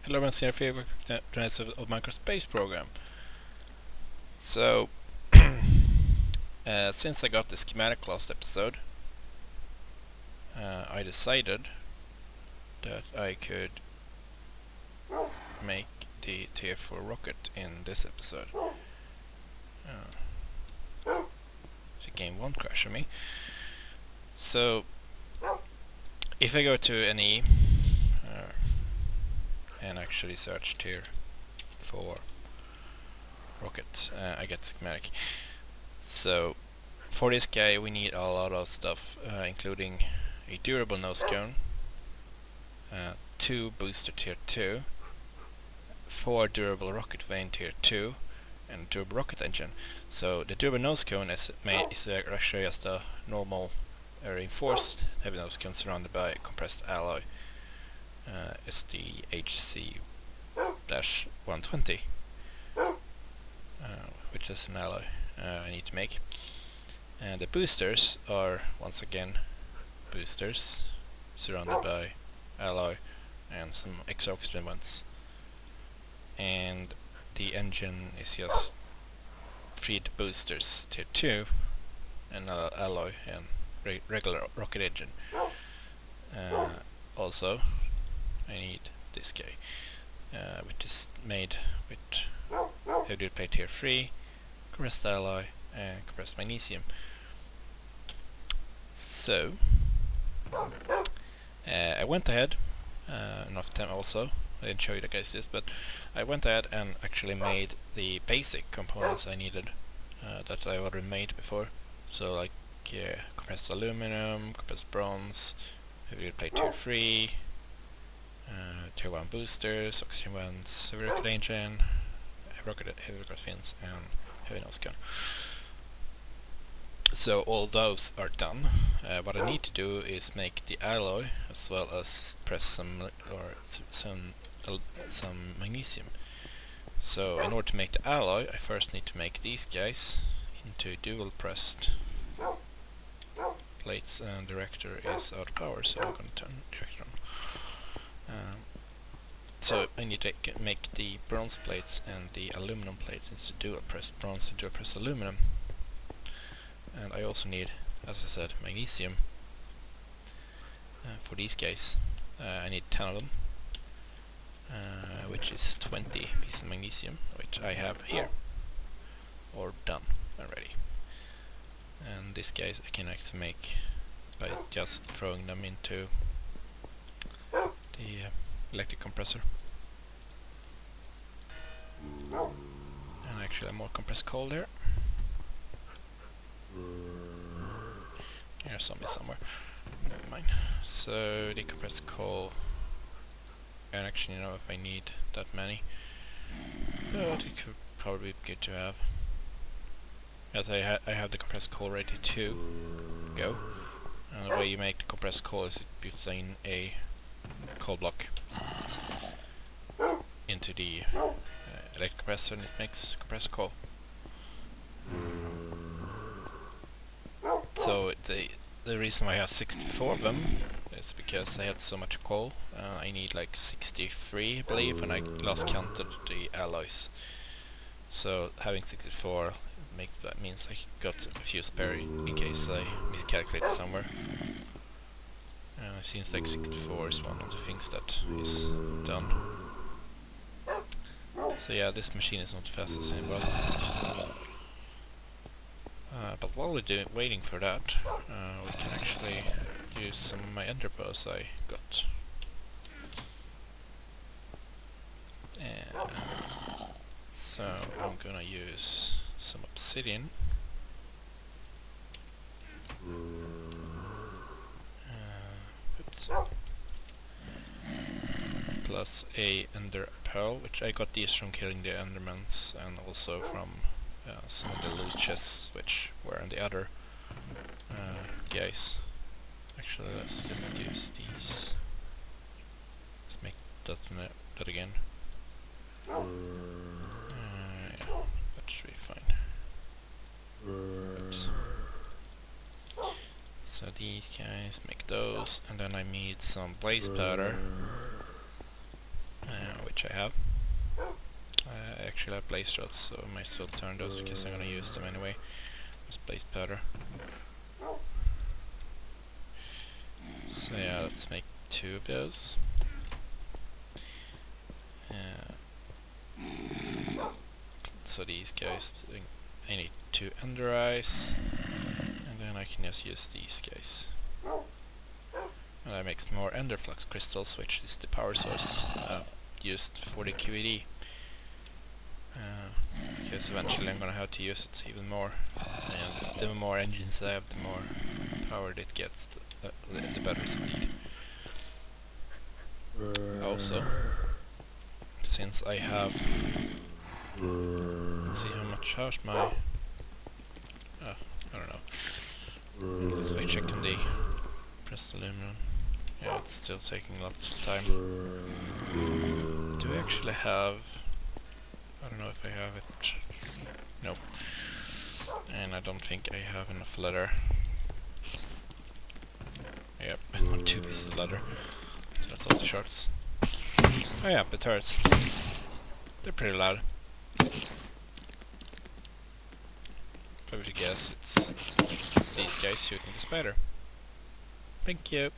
Hello, my favorite journalists of Microspace program. So, since I got the schematic last episode, I decided that I could make the Tier 4 rocket in this episode. The game won't crash on me. So, if I go to NE and actually search Tier 4 rocket, I get schematic. So, for this guy we need a lot of stuff, including a durable nose cone, 2 booster tier 2, 4 durable rocket vane tier 2, and durable rocket engine. So the durable nose cone is actually just a normal reinforced heavy nose cone surrounded by compressed alloy. It's the HC-120, which is an alloy I need to make. And the boosters are once again boosters surrounded by alloy and some extra oxygen ones. And the engine is just 3 boosters tier 2 and alloy and regular rocket engine. Also I need this guy, which is made with heavy duty plate tier 3, compressed alloy and compressed magnesium. So I went ahead, enough time also, I didn't show you guys this, but I went ahead and actually made the basic components I needed that I already made before. So like compressed aluminum, compressed bronze, heavy plate tier 3, tier 1 boosters, oxygen vents, heavy rocket engine, heavy rocket fins, and heavy nose cone. So all those are done. What I need to do is make the alloy as well as press some magnesium. So in order to make the alloy, I first need to make these guys into dual pressed plates, and director is out of power, so I'm going to turn director on. So I need to make the bronze plates and the aluminum plates into dual pressed bronze and dual pressed aluminum. And I also need, as I said, magnesium for these guys. I need 10 of them, which is 20 pieces of magnesium, which I have here, or done already. And these guys I can actually make by just throwing them into the electric compressor. And actually more compressed coal there. There's zombie somewhere. Never mind. So the compressed coal. I don't actually know if I need that many, but it could probably be good to have. As I have the compressed coal ready to go. And the way you make the compressed coal is it puts in a coal block into the electric compressor and it makes compressed coal. So the reason why I have 64 of them is because I had so much coal. I need like 63, I believe, when I last counted the alloys. So having 64 that means I got a few spare in case I miscalculate somewhere. It seems like 64 is one of the things that is done. So yeah, this machine is not the fastest in the world. But while we're waiting for that, we can actually use some of my ender pearls I got. And so I'm gonna use some obsidian. Oops. Plus a ender pearl, which I got these from killing the endermans and also from some of the loot chests which were in the other guys. Actually, let's just use these. Let's make that again. Yeah, that should be fine. Oops. So these guys, make those, and then I need some blaze powder, which which I have. I actually have blaze rods, so I might as well turn those because I'm gonna use them anyway. Just blaze powder. So yeah, let's make 2 of those. So these guys, I need 2 ender eyes, and then I can just use these guys. And that makes more ender flux crystals, which is the power source used for the QED. Because eventually I'm gonna have to use it even more, and the more engines I have, the more power it gets, the better speed. Also, since I have, let's see how's my, I don't know, let's wait, check on the pressed aluminum. Yeah, it's still taking lots of time. Do we actually have, I don't know if I have it, nope, and I don't think I have enough leather. Yep, I want 2 pieces of leather, so that's also shorts. Oh yeah, the turrets. They're pretty loud. If I were to guess, it's these guys shooting the spider. Thank you.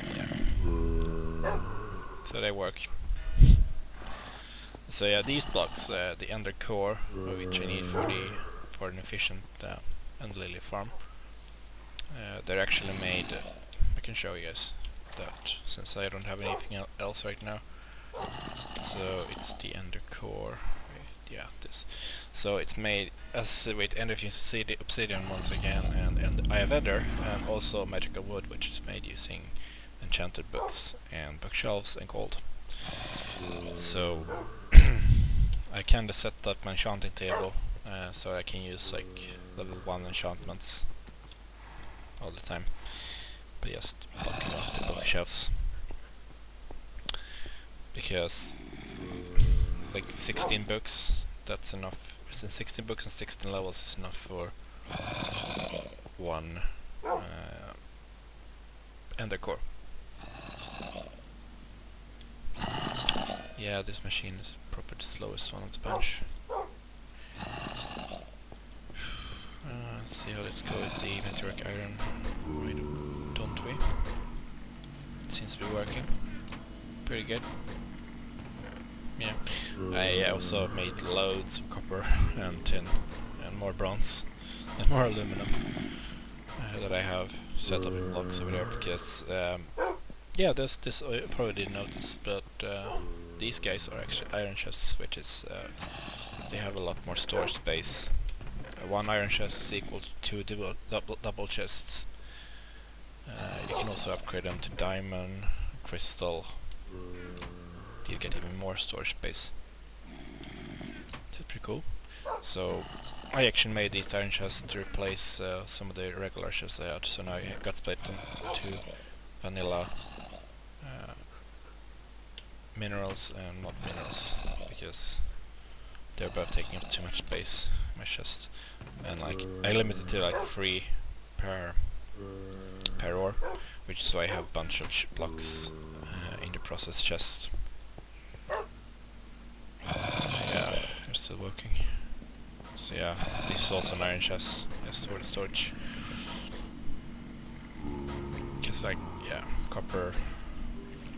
Yeah. So they work. So yeah, these blocks, the ender core, which I need for an efficient end lily farm, they're actually made. I can show you guys that since I don't have anything else right now. So it's the ender core. Yeah, this. So it's made as and if you see the obsidian once again, and I have ender, and also magical wood, which is made using enchanted books and bookshelves and gold. So I kinda set up my enchanting table so I can use like level 1 enchantments all the time, but just blocking off the bookshelves, because like 16 books, that's enough. Since 16 books and 16 levels is enough for 1 ender core. Yeah, this machine is probably the slowest one of the bunch. Let's see how let's go with the meteoric iron. Why don't we? It seems to be working pretty good. Yeah, I also made loads of copper and tin and more bronze and more aluminum that I have set up in blocks over there because yeah, this you probably didn't notice, but these guys are actually iron chests, which is they have a lot more storage space. 1 iron chest is equal to 2 double chests. You can also upgrade them to diamond, crystal. You get even more storage space. That's pretty cool. So I actually made these iron chests to replace some of the regular chests I had. So now I got split them to vanilla minerals and not minerals, because they're both taking up too much space in my chest. And like I limited to like 3 per ore, which is why I have a bunch of blocks in the process chest. Yeah, they're still working. So yeah, this is also an iron chest, just for the storage. Because like, yeah, copper,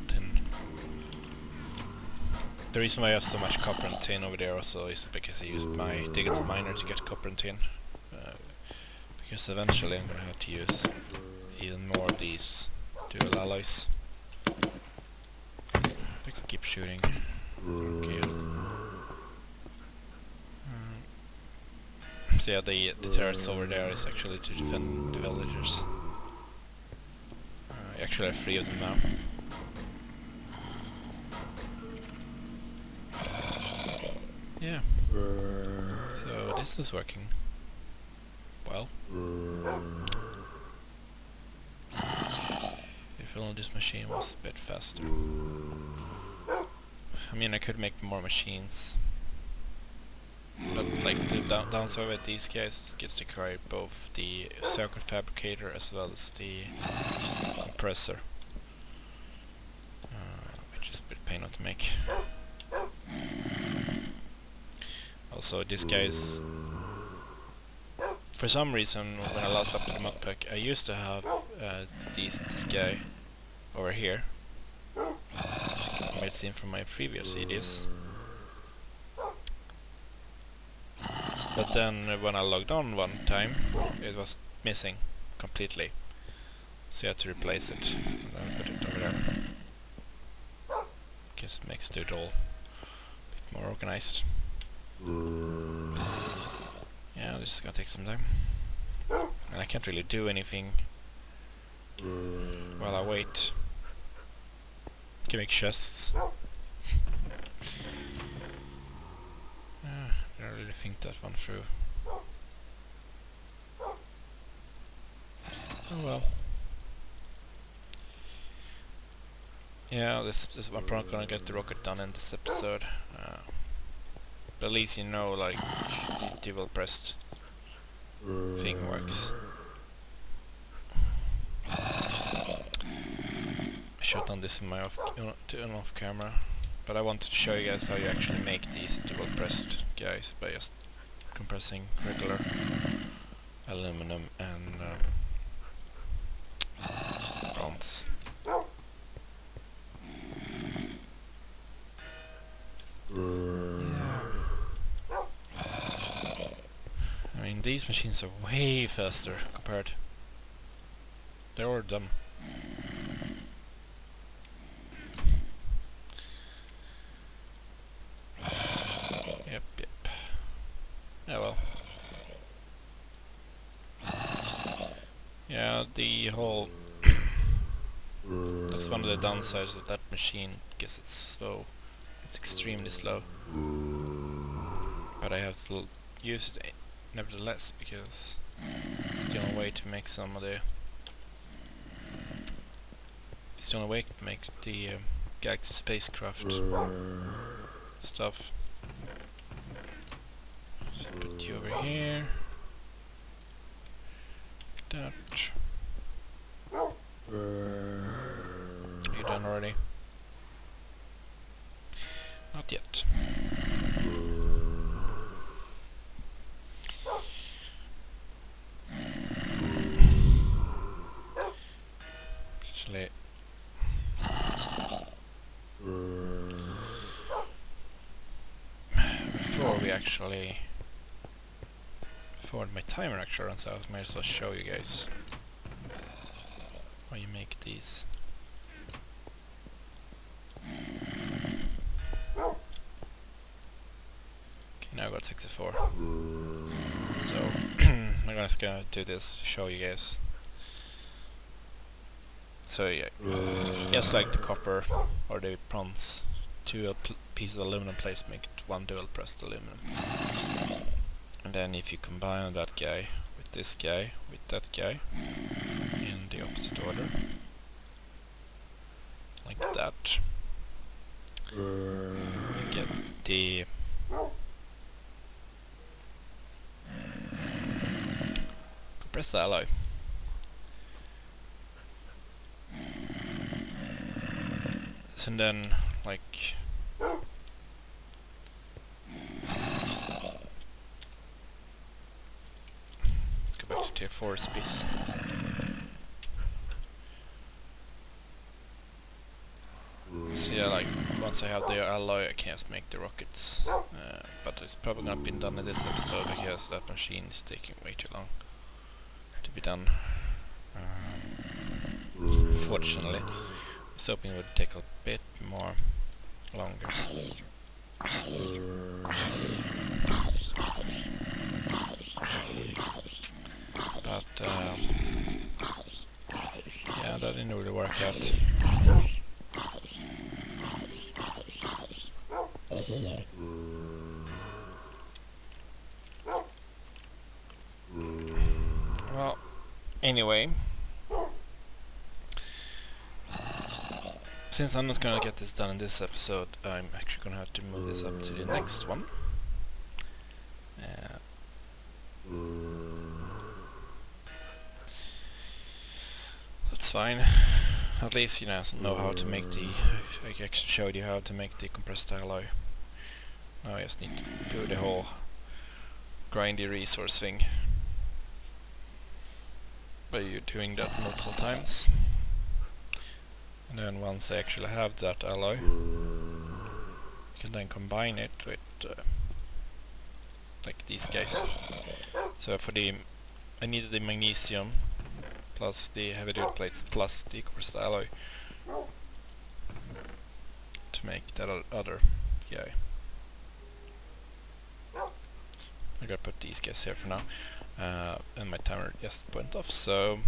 tin. The reason why I have so much copper and tin over there also is because I used my digital miner to get copper and tin. Because eventually I'm gonna have to use even more of these dual alloys. I can keep shooting. Okay. So yeah, the turrets over there is actually to defend the villagers. I actually have 3 of them now. Yeah. So this is working well. If only this machine was a bit faster. I mean, I could make more machines, but like the downside with these guys is it gets to carry both the circuit fabricator as well as the compressor. also this guy's... For some reason, when I last updated the mod pack, I used to have this guy over here. You might see him from my previous CDs. But then when I logged on one time, it was missing completely. So I had to replace it. And then I put it over there. Guess it makes it all a bit more organized. Yeah, this is gonna take some time. And I can't really do anything while I wait. I can make chests. I don't really think that one through. Oh well. Yeah, I'm probably gonna get the rocket done in this episode. But at least you know, like, the dual pressed thing works. I should have done this in my off camera, but I wanted to show you guys how you actually make these dual pressed guys by just compressing regular aluminum and bronze. I mean, these machines are way faster compared. They're all dumb. Yep. Yeah, well. Yeah, the whole... That's one of the downsides of that machine, because it's slow. It's extremely slow. But I have to use it nevertheless, because it's the only way to make some of the... It's the only way to make the Galaxy spacecraft stuff. So put you over here. Like that. Are you done already? Not yet. Actually, before my timer actually runs out, I might as well show you guys how you make these. Okay, now I got 64. So I'm just gonna do this, show you guys. So yeah, just like the copper or the bronze, two pieces of aluminum plates make it one dual pressed aluminum. And then if you combine that guy with this guy with that guy in the opposite order, like that, you get the compressed alloy. So then, like, let's go back to tier 4 space. So yeah, like, once I have the alloy I can just make the rockets, but it's probably not been done in this episode because that machine is taking way too long to be done. Fortunately, I was hoping it would take a bit more longer. But yeah, that didn't really work out. Well, anyway, since I'm not gonna get this done in this episode, I'm actually gonna have to move this up to the next one. That's fine. At least you know how to make the... I actually showed you how to make the compressed alloy. Now I just need to do the whole grindy resource thing by you doing that multiple times. And then once I actually have that alloy, you can then combine it with like these guys. So for the I needed the magnesium plus the heavy duty plates plus the coarse alloy to make that other guy. I gotta put these guys here for now, and my timer just went off, so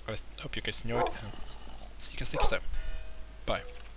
I hope you guys enjoyed, and see you guys next time. Bye.